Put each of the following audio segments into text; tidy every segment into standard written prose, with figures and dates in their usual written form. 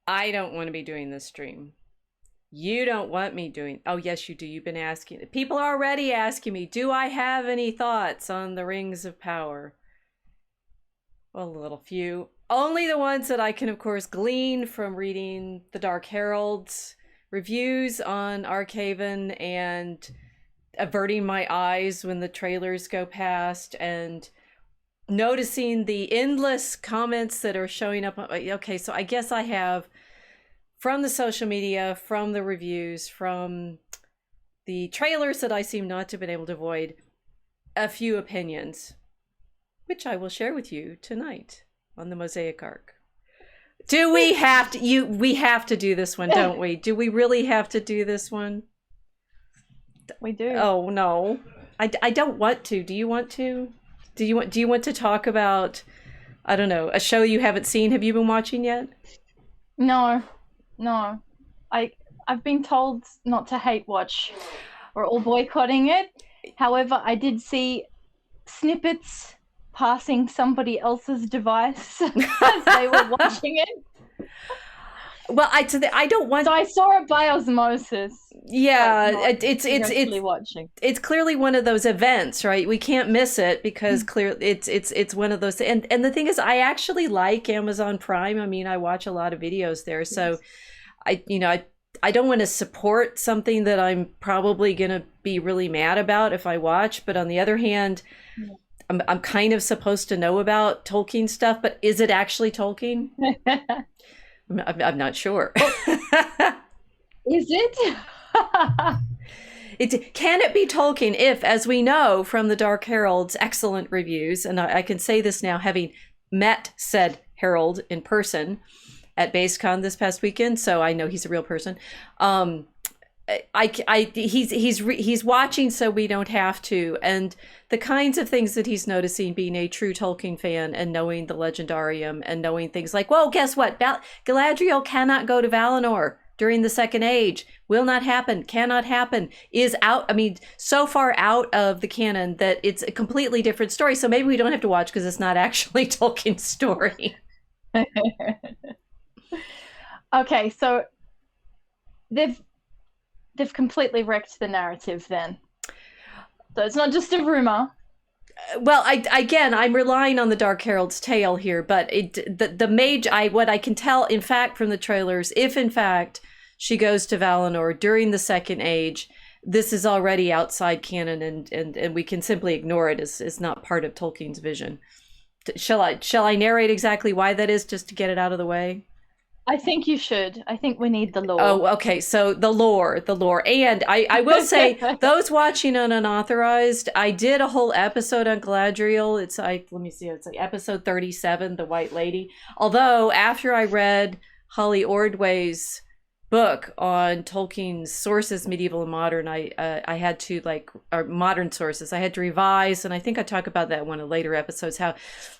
I don't want to be doing this stream. You don't want me doing. Oh, yes, you do. You've been asking. People are already asking me, do I have any thoughts on the Rings of Power? Well, a little few. Only the ones that I can, of course, glean from reading the Dark Herald's reviews on Archaven and averting my eyes when the trailers go past and noticing the endless comments that are showing up. Okay, so I guess I have from the social media, from the reviews, from the trailers that I seem not to have been able to avoid, a few opinions, which I will share with you tonight on the Mosaic Arc. Do we have to, we have to do this one, don't we? Do we really have to do this one? We do. Oh, no. I don't want to. Do you want to? Do you want to talk about, I don't know, a show you haven't seen? Have you been watching yet? No. I've been told not to hate watch. We're all boycotting it. However, I did see snippets passing somebody else's device as they were watching it. Well, I don't want. So I saw it by osmosis. Yeah, it's watching. It's clearly one of those events, right? We can't miss it because clearly it's one of those. And the thing is, I actually like Amazon Prime. I mean, I watch a lot of videos there, so yes. I don't want to support something that I'm probably gonna be really mad about if I watch. But on the other hand, I'm kind of supposed to know about Tolkien stuff, but is it actually Tolkien? I'm not sure. Is it? Can it be Tolkien if, as we know from the Dark Herald's excellent reviews, and I can say this now having met said Herald in person at BaseCon this past weekend, so I know he's a real person. He's watching so we don't have to, and the kinds of things that he's noticing, being a true Tolkien fan and knowing the Legendarium and knowing things like, well, guess what? Galadriel cannot go to Valinor during the Second Age. Will not happen, cannot happen, is out. I mean, so far out of the canon that it's a completely different story. So maybe we don't have to watch because it's not actually Tolkien's story. Okay, so they've completely wrecked the narrative then. So it's not just a rumor. Well, I'm relying on the Dark Herald's tale here, but what I can tell, in fact, from the trailers, if in fact she goes to Valinor during the Second Age, this is already outside canon, and we can simply ignore it as not part of Tolkien's vision. Shall I narrate exactly why that is, just to get it out of the way? I think you should. I think we need the lore. Oh, okay. So the lore. And I will say, those watching on Unauthorized, I did a whole episode on Galadriel. It's let me see. It's like episode 37, The White Lady. Although after I read Holly Ordway's book on Tolkien's sources, medieval and modern, I had to modern sources. I had to revise, and I think I talk about that in one of the later episodes, how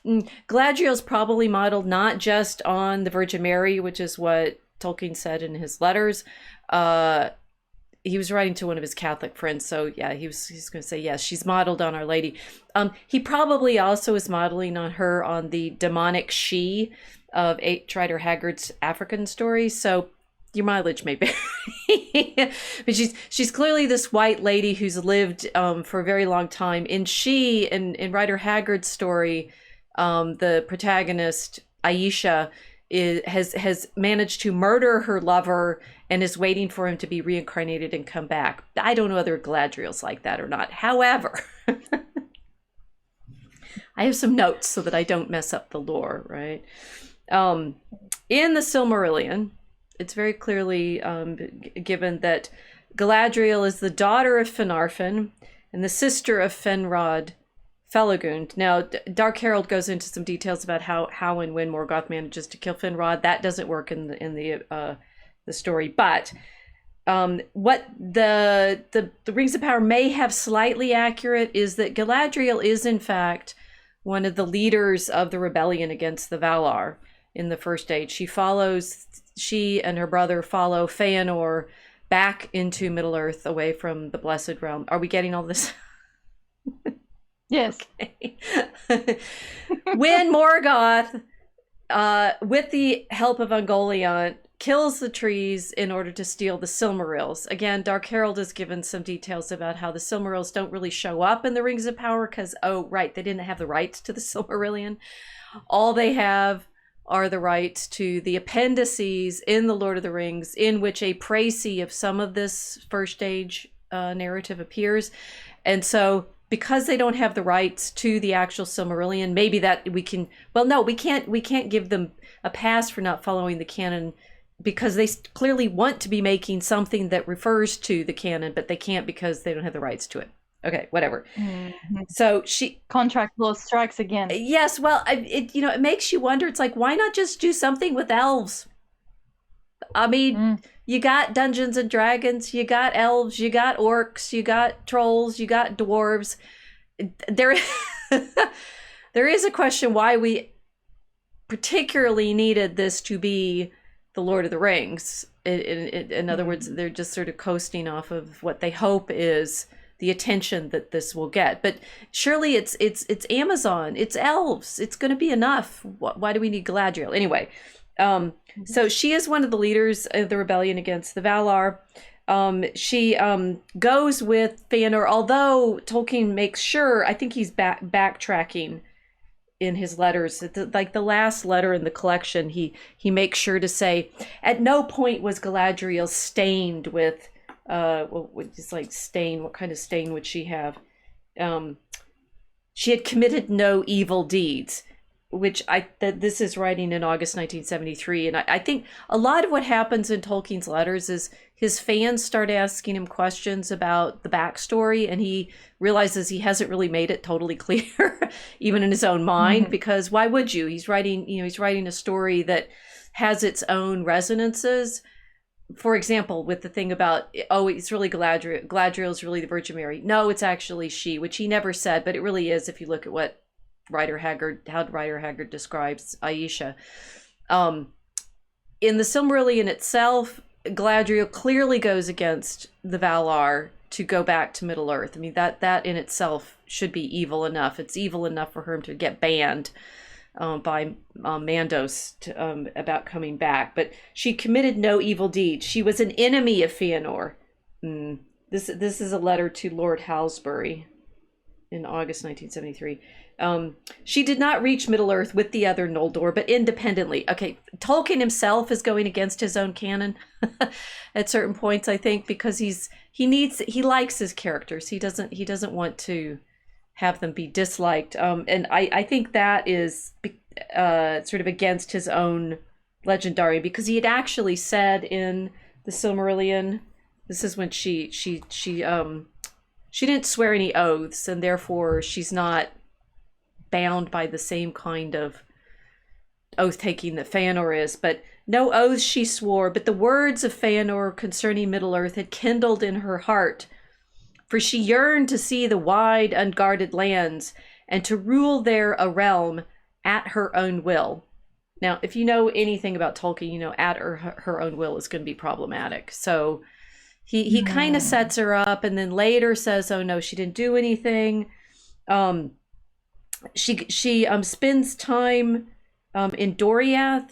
Galadriel's probably modeled not just on the Virgin Mary, which is what Tolkien said in his letters. He was writing to one of his Catholic friends, so yeah, he's going to say yes, she's modeled on Our Lady. He probably also is modeling on her on the demonic she of Trider Haggard's African story. So your mileage may vary. But she's clearly this white lady who's lived for a very long time. And she, in Rider Haggard's story, the protagonist, Aisha, has managed to murder her lover and is waiting for him to be reincarnated and come back. I don't know whether Galadriel's like that or not. However, I have some notes so that I don't mess up the lore, right? In the Silmarillion, it's very clearly given that Galadriel is the daughter of Finarfin and the sister of Fenrod Felagund. Now, Dark Herald goes into some details about how and when Morgoth manages to kill Finrod. That doesn't work in the story. But what the Rings of Power may have slightly accurate is that Galadriel is, in fact, one of the leaders of the rebellion against the Valar in the First Age. She and her brother follow Feanor back into Middle-earth, away from the Blessed Realm. Are we getting all this? Yes. Okay. When Morgoth, with the help of Ungoliant, kills the trees in order to steal the Silmarils. Again, Dark Herald has given some details about how the Silmarils don't really show up in the Rings of Power because, oh, right, they didn't have the rights to the Silmarillion. All they have are the rights to the appendices in the Lord of the Rings, in which a précis of some of this first age narrative appears. And so because they don't have the rights to the actual Silmarillion, maybe that we can, well, no, we can't give them a pass for not following the canon, because they clearly want to be making something that refers to the canon, but they can't because they don't have the rights to it. Okay, whatever. Mm-hmm. So contract law strikes again. Yes, well, it makes you wonder. It's like, why not just do something with elves? I mean, you got Dungeons and Dragons, you got elves, you got orcs, you got trolls, you got dwarves. There is a question why we particularly needed this to be the Lord of the Rings. In other words, they're just sort of coasting off of what they hope is the attention that this will get. But surely it's Amazon, it's elves, it's going to be enough. Why do we need Galadriel? Anyway, so she is one of the leaders of the rebellion against the Valar. She goes with Fëanor, although Tolkien makes sure, I think he's backtracking in his letters, like the last letter in the collection, he makes sure to say, at no point was Galadriel stained with what kind of stain would she have? She had committed no evil deeds, which this is writing in August 1973. And I think a lot of what happens in Tolkien's letters is his fans start asking him questions about the backstory, and he realizes he hasn't really made it totally clear, even in his own mind, because why would you? He's writing a story that has its own resonances. For example, with the thing about, oh, it's really Galadriel's really the Virgin Mary. No, it's actually she, which he never said, but it really is if you look at how Rider Haggard describes Aisha. In the Silmarillion itself, Galadriel clearly goes against the Valar to go back to Middle-earth. I mean, that in itself should be evil enough. It's evil enough for her to get banned by Mandos about coming back, but she committed no evil deed. She was an enemy of Fëanor. This is a letter to Lord Halsbury in August 1973. She did not reach Middle-earth with the other Noldor, but independently. Okay, Tolkien himself is going against his own canon at certain points, I think, because he likes his characters. He doesn't want to have them be disliked. And I think that is sort of against his own legendary, because he had actually said in the Silmarillion, this is when she didn't swear any oaths, and therefore she's not bound by the same kind of oath-taking that Fëanor is. But no oaths she swore, but the words of Fëanor concerning Middle-earth had kindled in her heart, for she yearned to see the wide, unguarded lands, and to rule there a realm at her own will. Now, if you know anything about Tolkien, you know at her own will is going to be problematic. So he kind of sets her up, and then later says, oh no, she didn't do anything. She spends time in Doriath,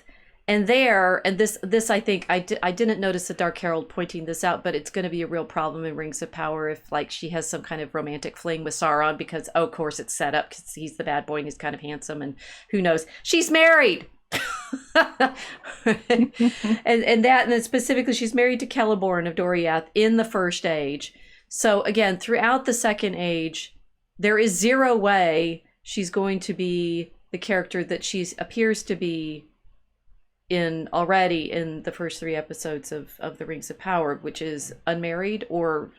and this I think I didn't notice the Dark Herald pointing this out, but it's going to be a real problem in Rings of Power if like she has some kind of romantic fling with Sauron, because of course it's set up because he's the bad boy and he's kind of handsome, and who knows, she's married. and then specifically she's married to Celeborn of Doriath in the First Age. So again, throughout the Second Age, there is zero way she's going to be the character that she appears to be already in the first 3 episodes of the Rings of Power, which is unmarried or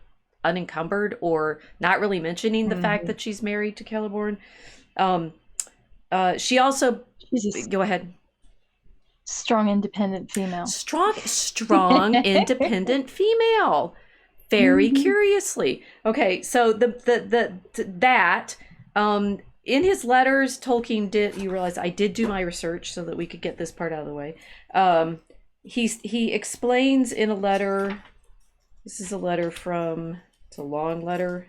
unencumbered, or not really mentioning the fact that she's married to Celeborn. She also, go ahead. Strong, independent female. Strong, independent female. Very curiously. Okay, so in his letters, Tolkien you realize I did do my research so that we could get this part out of the way. He explains in a letter, this is a letter from, it's a long letter.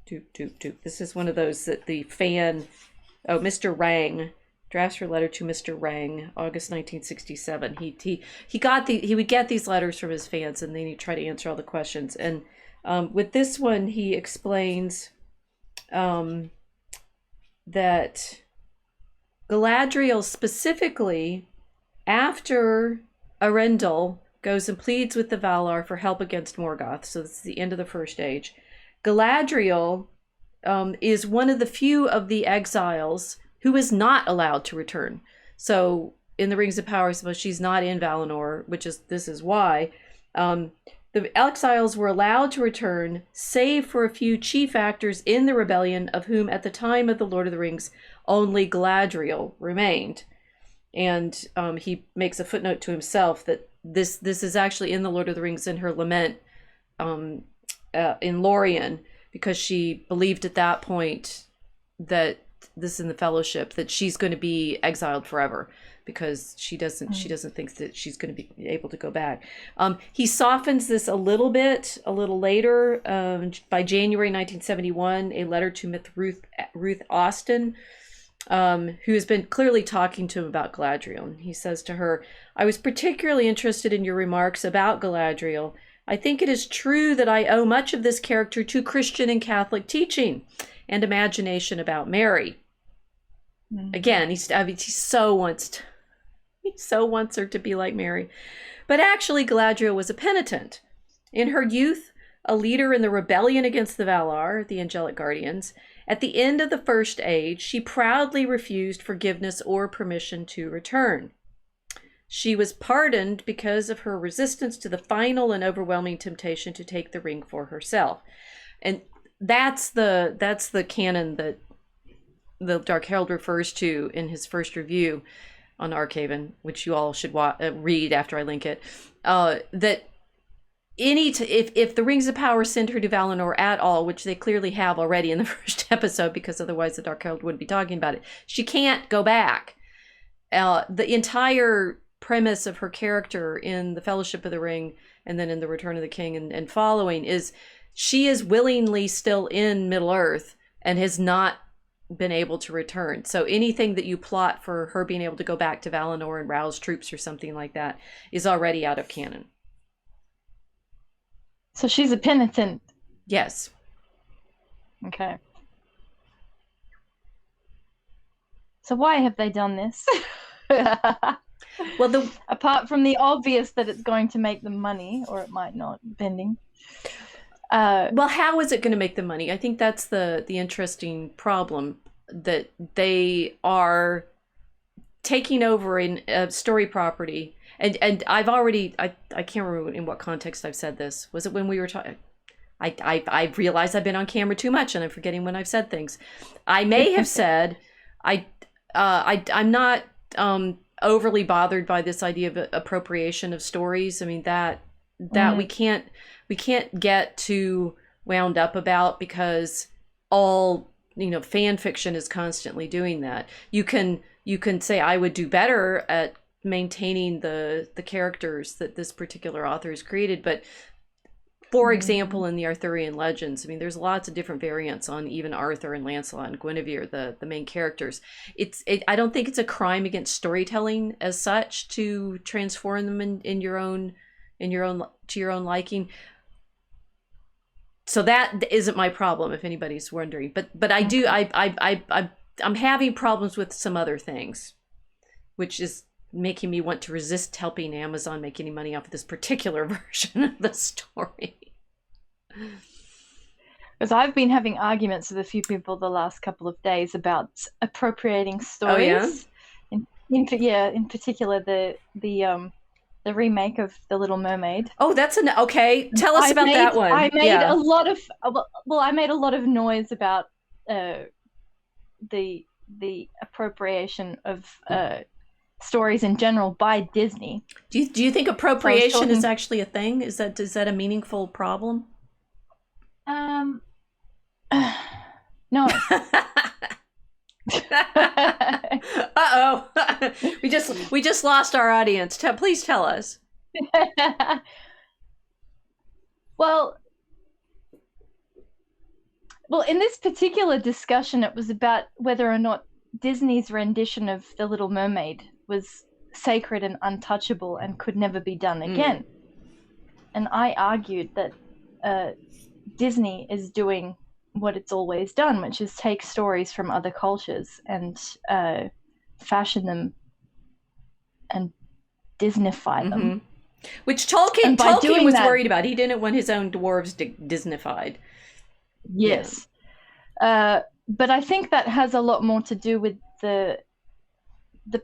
This is one of those that the fan, Mr. Rang drafts her letter to Mr. Rang, August 1967. He would get these letters from his fans, and then he'd try to answer all the questions. And with this one, he explains that Galadriel specifically, after Arendelle goes and pleads with the Valar for help against Morgoth, so this is the end of the First Age, Galadriel is one of the few of the exiles who is not allowed to return. So in the Rings of Power, I suppose she's not in Valinor, this is why. The exiles were allowed to return, save for a few chief actors in the rebellion, of whom at the time of the Lord of the Rings, only Galadriel remained. And he makes a footnote to himself that this is actually in the Lord of the Rings in her lament in Lorien, because she believed at that point that this in the Fellowship that she's going to be exiled forever, because she doesn't think that she's going to be able to go back. He softens this a little later. By January 1971, a letter to Ruth Austin, who has been clearly talking to him about Galadriel. He says to her, "I was particularly interested in your remarks about Galadriel. I think it is true that I owe much of this character to Christian and Catholic teaching and imagination about Mary." Again, he so wants her to be like Mary. But actually, Galadriel was a penitent. In her youth, a leader in the rebellion against the Valar, the angelic guardians, at the end of the First Age, she proudly refused forgiveness or permission to return. She was pardoned because of her resistance to the final and overwhelming temptation to take the ring for herself. And that's the canon that the Dark Herald refers to in his first review on Archaven, which you all should read after I link it. That if the Rings of Power send her to Valinor at all, which they clearly have already in the first episode, because otherwise the Dark Herald wouldn't be talking about it, she can't go back. The entire premise of her character in the Fellowship of the Ring and then in the Return of the King and following is she is willingly still in Middle-earth and has not been able to return. So anything that you plot for her being able to go back to Valinor and rouse troops or something like that is already out of canon. So she's a penitent. Yes. Okay. So why have they done this? Well, apart from the obvious that it's going to make them money, or it might not, depending. Well, how is it going to make them money? I think that's the interesting problem, that they are taking over a story property. And I've already, I can't remember in what context I've said this. Was it when we were talking? I realized I've been on camera too much and I'm forgetting when I've said things. I may have said, I'm not overly bothered by this idea of appropriation of stories. I mean, that we can't get too wound up about, because all, fan fiction is constantly doing that. You can say I would do better at maintaining the characters that this particular author has created, but for example, in the Arthurian legends, I mean, there's lots of different variants on even Arthur and Lancelot and Guinevere, the main characters. I don't think it's a crime against storytelling as such to transform them to your own liking. So that isn't my problem, if anybody's wondering. But I do I'm having problems with some other things, which is making me want to resist helping Amazon make any money off of this particular version of the story. Because I've been having arguments with a few people the last couple of days about appropriating stories. Oh, yeah? In particular the remake of The Little Mermaid. Oh, okay. Tell us about that one. I made a lot of noise about the appropriation of stories in general by Disney. Do you think appropriation is actually a thing? Is that a meaningful problem? No. Uh-oh. we just lost our audience. Please tell us. Well, in this particular discussion, it was about whether or not Disney's rendition of The Little Mermaid was sacred and untouchable and could never be done again. And I argued that Disney is doing what it's always done, which is take stories from other cultures and fashion them and Disneyfy them. Which Tolkien was worried about. He didn't want his own dwarves Disneyfied. Yes. But I think that has a lot more to do with the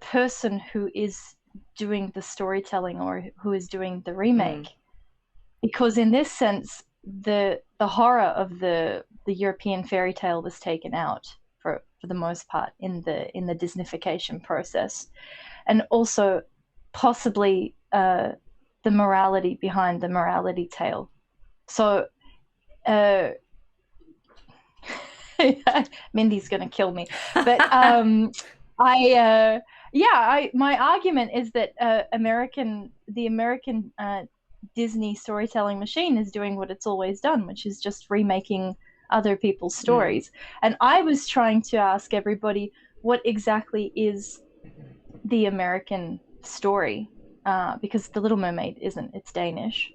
person who is doing the storytelling or who is doing the remake. Because in this sense, the horror of the European fairy tale was taken out for the most part in the Disneyfication process, and also possibly the morality behind the morality tale. So Mindy's gonna kill me, but my argument is that the American Disney storytelling machine is doing what it's always done, which is just remaking other people's stories. And I was trying to ask everybody, what exactly is the American story? Because The Little Mermaid isn't, it's Danish.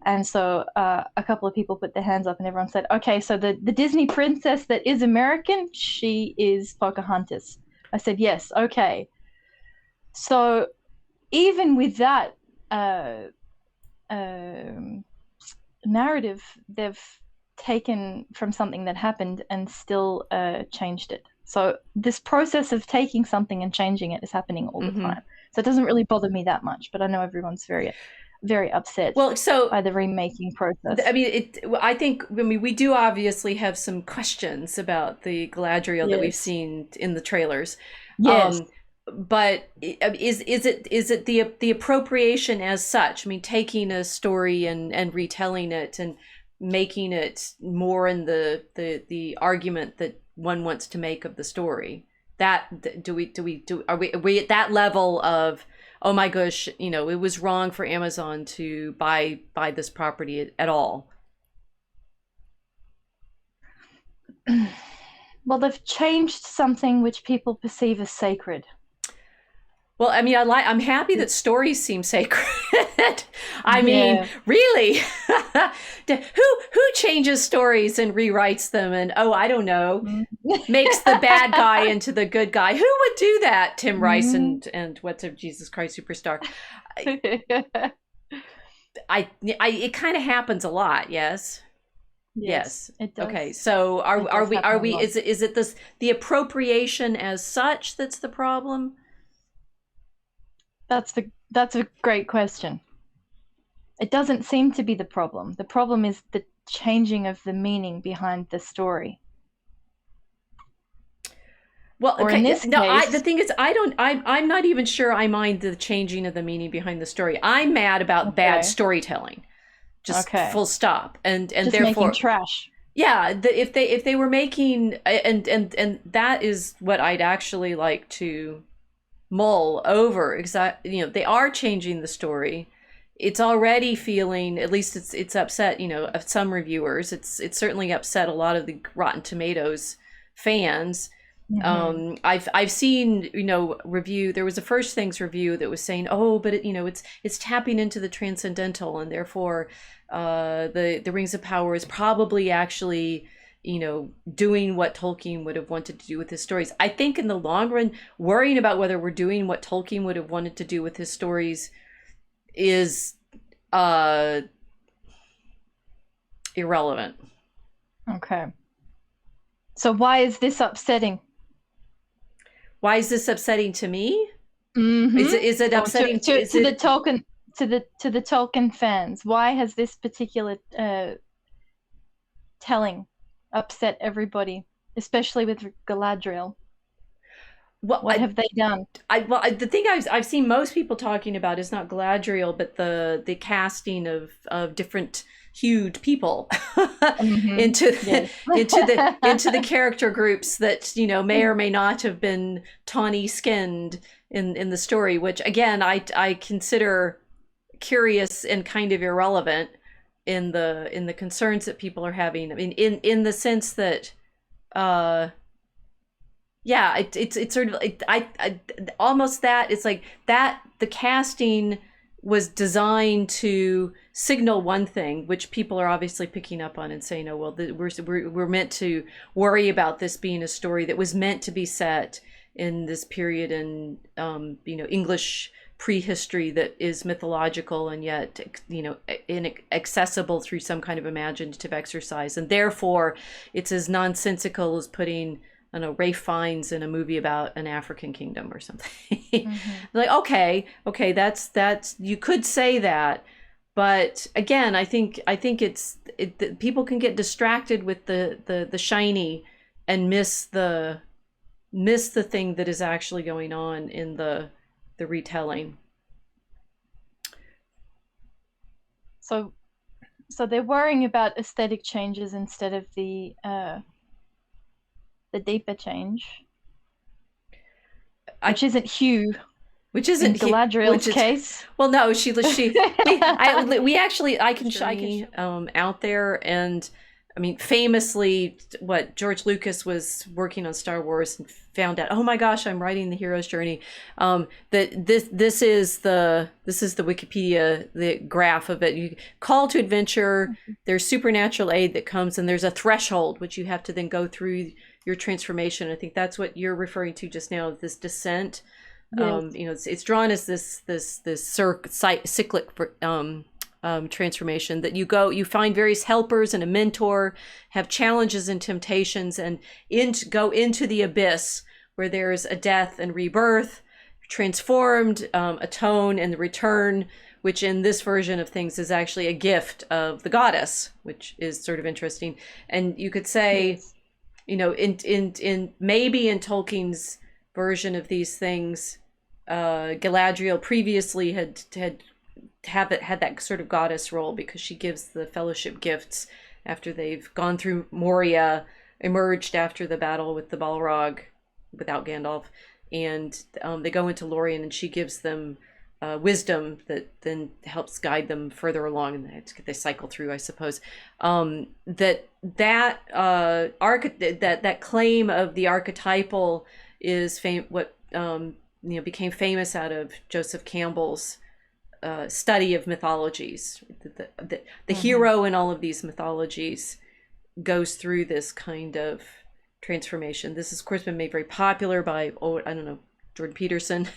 And so a couple of people put their hands up and everyone said, okay, so the Disney princess that is American, she is Pocahontas. I said, yes, okay. So even with that narrative, they've taken from something that happened and still changed it. So this process of taking something and changing it is happening all the time. So it doesn't really bother me that much, but I know everyone's very upset by the remaking process. I mean, we do obviously have some questions about the Galadriel that we've seen in the trailers. Yes. But is it the appropriation as such? I mean, taking a story and retelling it and making it more in the argument that one wants to make of the story. That are we at that level of, oh my gosh, you know, it was wrong for Amazon to buy this property at all? Well, they've changed something which people perceive as sacred. Well, I mean, I'm happy that stories seem sacred. I mean, really, who changes stories and rewrites them and, oh, I don't know, makes the bad guy into the good guy? Who would do that? Tim Rice and what's a Jesus Christ Superstar? It kind of happens a lot. Yes. Yes. It does. Okay. So are we? Is it the appropriation as such that's the problem? That's a great question. It doesn't seem to be the problem. The problem is the changing of the meaning behind the story. Well, okay. In this case, the thing is, I'm not even sure I mind the changing of the meaning behind the story. I'm mad about bad storytelling. Just full stop. And just therefore making trash. Yeah, if they were making and that is what I'd actually like to mull over. Exactly, you know, they are changing the story. It's already feeling, at least it's upset, you know, some reviewers. It's certainly upset a lot of the Rotten Tomatoes fans. I've seen, you know, there was a First Things review that was saying, oh, but it's tapping into the transcendental, and therefore the Rings of Power is probably actually, you know, doing what Tolkien would have wanted to do with his stories. I think in the long run, worrying about whether we're doing what Tolkien would have wanted to do with his stories is irrelevant. Okay. So why is this upsetting? Why is this upsetting to me? Is it upsetting to the Tolkien fans? Why has this particular telling upset everybody, especially with Galadriel? Well, what have they done? The thing I've seen most people talking about is not Galadriel, but the casting of different hued people into the character groups that, you know, may or may not have been tawny skinned in the story, which again I consider curious and kind of irrelevant in the concerns that people are having. I mean, in the sense that yeah, it's sort of I almost that it's like that the casting was designed to signal one thing, which people are obviously picking up on and saying, oh well, we're meant to worry about this being a story that was meant to be set in this period in English prehistory that is mythological and yet inaccessible through some kind of imaginative exercise, and therefore it's as nonsensical as putting, I don't know, Ray Fiennes in a movie about an African kingdom or something. Mm-hmm. Like, okay, that's you could say that, but again, I think people can get distracted with the shiny and miss the thing that is actually going on in the retelling. So they're worrying about aesthetic changes instead of the deeper change, which isn't Hugh. Which isn't in Galadriel's case. Well, no, we actually, I can show out there, and I mean, famously, what George Lucas was working on Star Wars and found out, oh my gosh, I'm writing the hero's journey. That this is the Wikipedia, the graph of it. You call to adventure. Mm-hmm. There's supernatural aid that comes, and there's a threshold which you have to then go through your transformation. I think that's what you're referring to just now. This descent. Yes. It's drawn as this cyclic transformation that you find various helpers and a mentor, have challenges and temptations, and go into the abyss where there's a death and rebirth, transformed, atone, and the return, which in this version of things is actually a gift of the goddess, which is sort of interesting. And you could say, yes, in maybe in Tolkien's version of these things, Galadriel previously had that sort of goddess role because she gives the fellowship gifts after they've gone through Moria, emerged after the battle with the Balrog without Gandalf, and they go into Lorien, and she gives them wisdom that then helps guide them further along, and they cycle through, I suppose. That claim of the archetypal is became famous out of Joseph Campbell's study of mythologies. The mm-hmm. hero in all of these mythologies goes through this kind of transformation. This has, of course, been made very popular by, Jordan Peterson,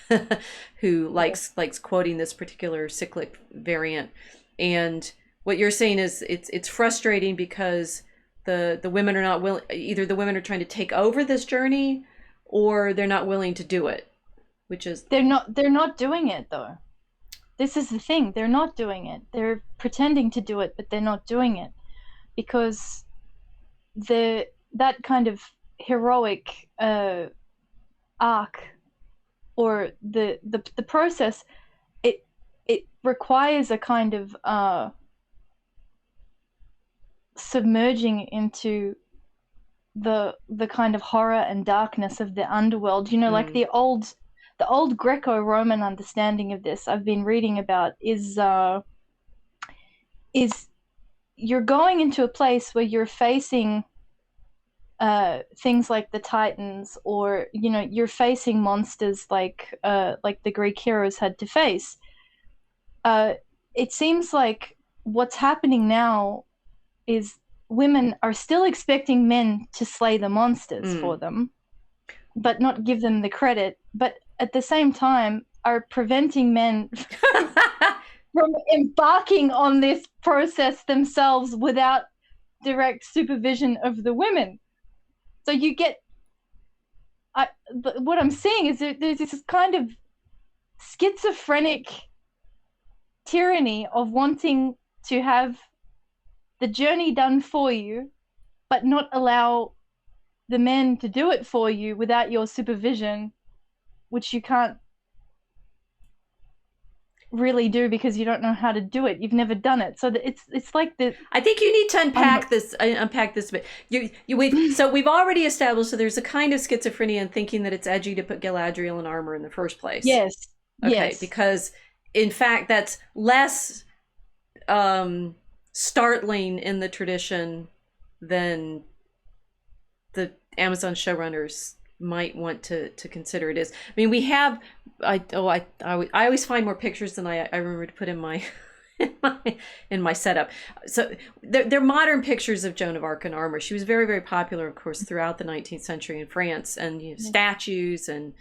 who likes quoting this particular cyclic variant. And what you're saying is it's frustrating because the women are not willing. Either the women are trying to take over this journey, or they're not willing to do it. Which is they're not doing it though. This is the thing. They're not doing it. They're pretending to do it, but they're not doing it because that kind of heroic arc, or the process, it requires a kind of submerging into the kind of horror and darkness of the underworld. Like the old Greco-Roman understanding of this I've been reading about is you're going into a place where you're facing things like the Titans, or you're facing monsters like the Greek heroes had to face. It seems like what's happening now is women are still expecting men to slay the monsters for them, but not give them the credit, but at the same time are preventing men from embarking on this process themselves without direct supervision of the women. So you get, what I'm seeing is there's this kind of schizophrenic tyranny of wanting to have the journey done for you, but not allow the men to do it for you without your supervision, which you can't really do because you don't know how to do it. You've never done it. So it's like the. I think you need to unpack this a bit. So we've already established that there's a kind of schizophrenia in thinking that it's edgy to put Galadriel in armor in the first place. Yes. Okay. Yes. Because in fact that's less startling in the tradition than the Amazon showrunners might want to consider it is. I mean, we have I always find more pictures than I remember to put in my in my setup. So they're modern pictures of Joan of Arc in armor. She was very, very popular, of course, throughout the 19th century in France, and statues and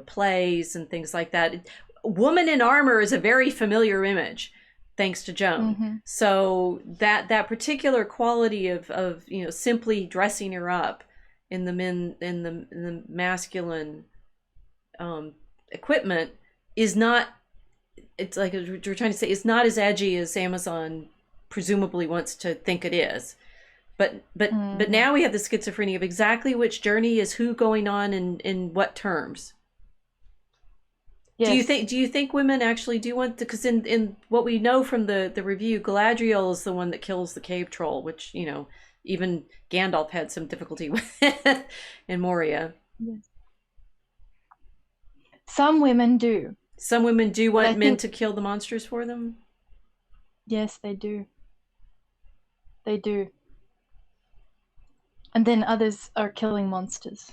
plays and things like that. Woman in armor is a very familiar image, thanks to Joan. So that particular quality of simply dressing her up in the masculine equipment is not. It's like we're trying to say, it's not as edgy as Amazon presumably wants to think it is. But now we have the schizophrenia of exactly which journey is who going on in what terms. Yes. Do you think women actually do want to? Because in what we know from the review, Galadriel is the one that kills the cave troll, which even Gandalf had some difficulty with in Moria. Yes. Some women do. Some women do want men to kill the monsters for them? Yes, they do. They do. And then others are killing monsters.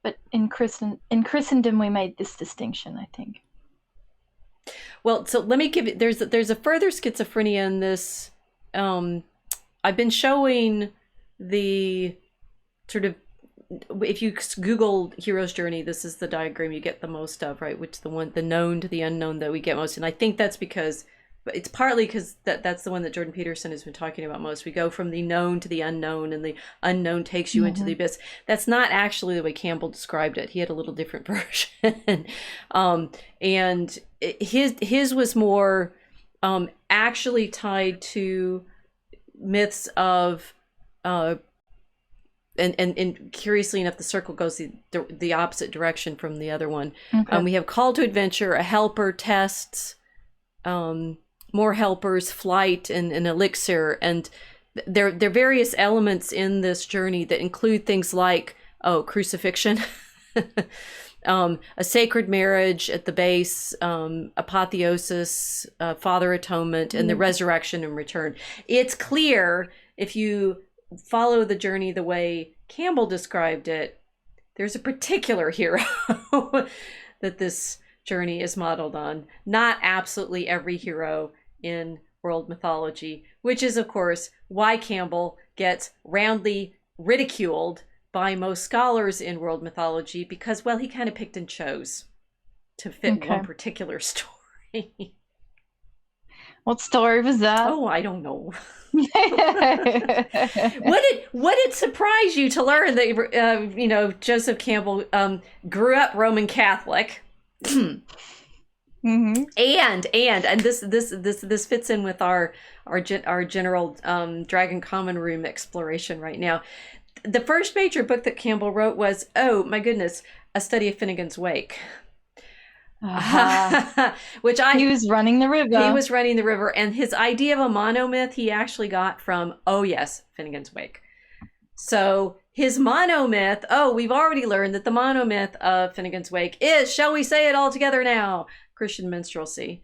But in Christendom, we made this distinction, I think. Well, so let me give you, there's a further schizophrenia in this. I've been showing the sort of, if you Google hero's journey, this is the diagram you get the most of, right? Which the known to the unknown that we get most. And I think that's because, but it's partly because that's the one that Jordan Peterson has been talking about most. We go from the known to the unknown, and the unknown takes you into the abyss. That's not actually the way Campbell described it. He had a little different version. And his was more actually tied to myths of and curiously enough, the circle goes the opposite direction from the other one. Okay. We have call to adventure, a helper, tests, more helpers, flight, and an elixir. And there are various elements in this journey that include things like, crucifixion, a sacred marriage at the base, apotheosis, father atonement, and the resurrection and return. It's clear if you follow the journey the way Campbell described it, there's a particular hero that this journey is modeled on. Not absolutely every hero in world mythology, which is, of course, why Campbell gets roundly ridiculed by most scholars in world mythology, because, well, he kind of picked and chose to fit one particular story. What story was that? Oh, I don't know. Would it surprise you to learn that Joseph Campbell grew up Roman Catholic? And this fits in with our general Dragon Common Room exploration right now. The first major book that Campbell wrote was, oh my goodness, A Study of Finnegan's Wake. Which he was running the river. He was running the river, and his idea of a monomyth he actually got from, Finnegan's Wake. So his monomyth, we've already learned that the monomyth of Finnegan's Wake is, shall we say it all together now, Christian minstrelsy.